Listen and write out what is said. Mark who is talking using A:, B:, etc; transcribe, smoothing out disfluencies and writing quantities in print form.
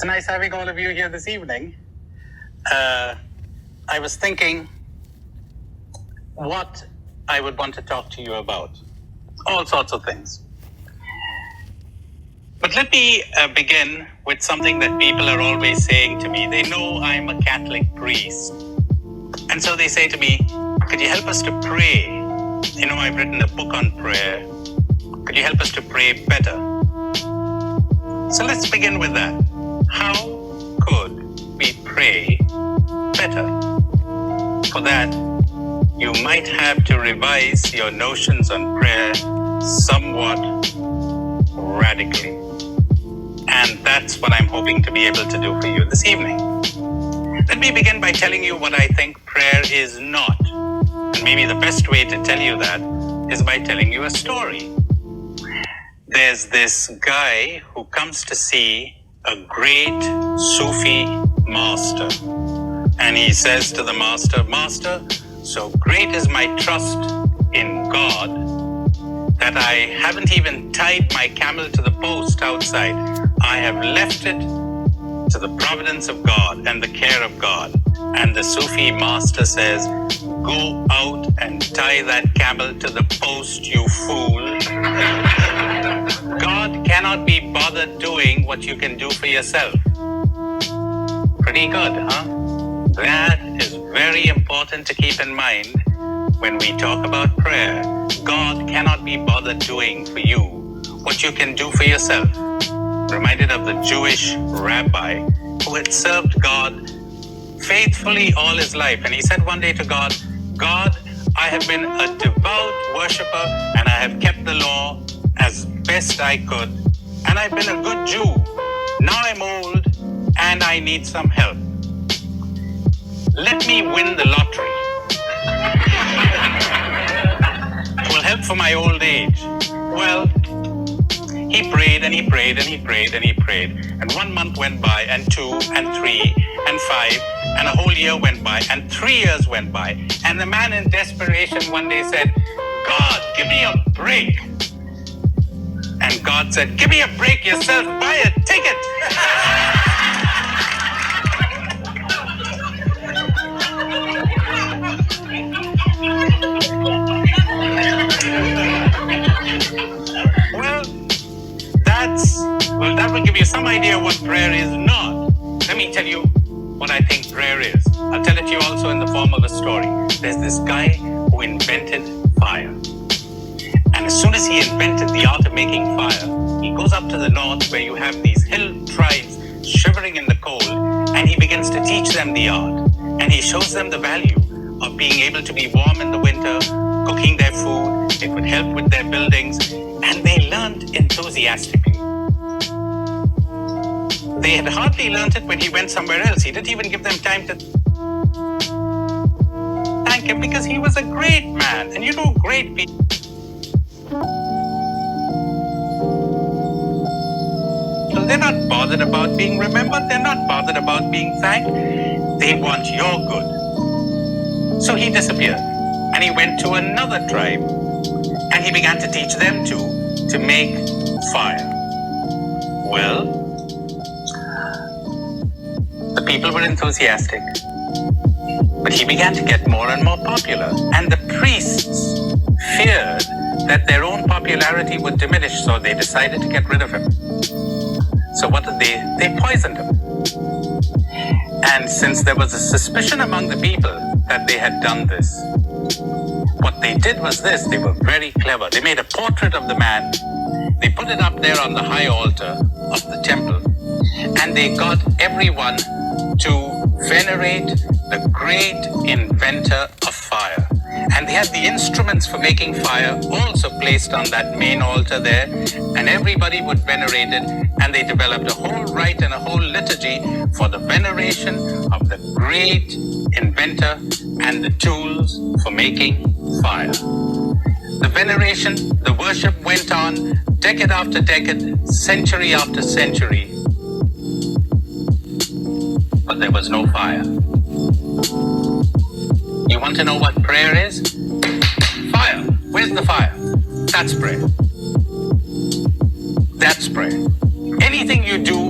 A: It's nice having all of you here this evening. I was thinking what I would want to talk to you about. All sorts of things. But let me begin with something that people are always saying to me. They know I'm a Catholic priest. And so they say to me, could you help us to pray? You know, I've written a book on prayer. Could you help us to pray better? So let's begin with that. How could we pray better? For that, you might have to revise your notions on prayer somewhat radically. And that's what I'm hoping to be able to do for you this evening. Let me begin by telling you what I think prayer is not. And maybe the best way to tell you that is by telling you a story. There's this guy who comes to see a great Sufi master. And he says to the master, "Master, so great is my trust in God that I haven't even tied my camel to the post outside. I have left it to the providence of God and the care of God." And the Sufi master says, "Go out and tie that camel to the post, you fool." God cannot be bothered doing what you can do for yourself. Pretty good, huh? That is very important to keep in mind when we talk about prayer. God cannot be bothered doing for you what you can do for yourself. Reminded of the Jewish rabbi who had served God faithfully all his life. And he said one day to God, "God, I have been a devout worshiper and I have kept the law as best I could. And I've been a good Jew. Now I'm old and I need some help. Let me win the lottery. It will help for my old age." Well, he prayed and he prayed and he prayed and he prayed. And 1 month went by, and 2 and 3 and 5, and a whole year went by, and 3 years went by. And the man in desperation one day said, "God, give me a break." And God said, "Give me a break yourself, buy a ticket." Well, that will give you some idea what prayer is not. Let me tell you what I think prayer is. I'll tell it to you also in the form of a story. There's this guy who invented fire. And as soon as he invented the art of making fire, he goes up to the north where you have these hill tribes shivering in the cold, and he begins to teach them the art. And he shows them the value of being able to be warm in the winter, cooking their food. It would help with their buildings. And they learned enthusiastically. They had hardly learned it when he went somewhere else. He didn't even give them time to thank him, because he was a great man. And you know, great people. They're not bothered about being remembered. They're not bothered about being thanked. They want your good. So he disappeared. And he went to another tribe. And he began to teach them to make fire. Well, the people were enthusiastic, but he began to get more and more popular. And the priests feared that their own popularity would diminish, so they decided to get rid of him. So what did they? They poisoned him. And since there was a suspicion among the people that they had done this, what they did was this: they were very clever. They made a portrait of the man. They put it up there on the high altar of the temple. And they got everyone to venerate the great inventor of fire. And they had the instruments for making fire also placed on that main altar there. And everybody would venerate it. And they developed a whole rite and a whole liturgy for the veneration of the great inventor and the tools for making fire. The veneration, the worship went on decade after decade, century after century. But there was no fire. You want to know what prayer is? Fire. Where's the fire? That's prayer. That's prayer. Anything you do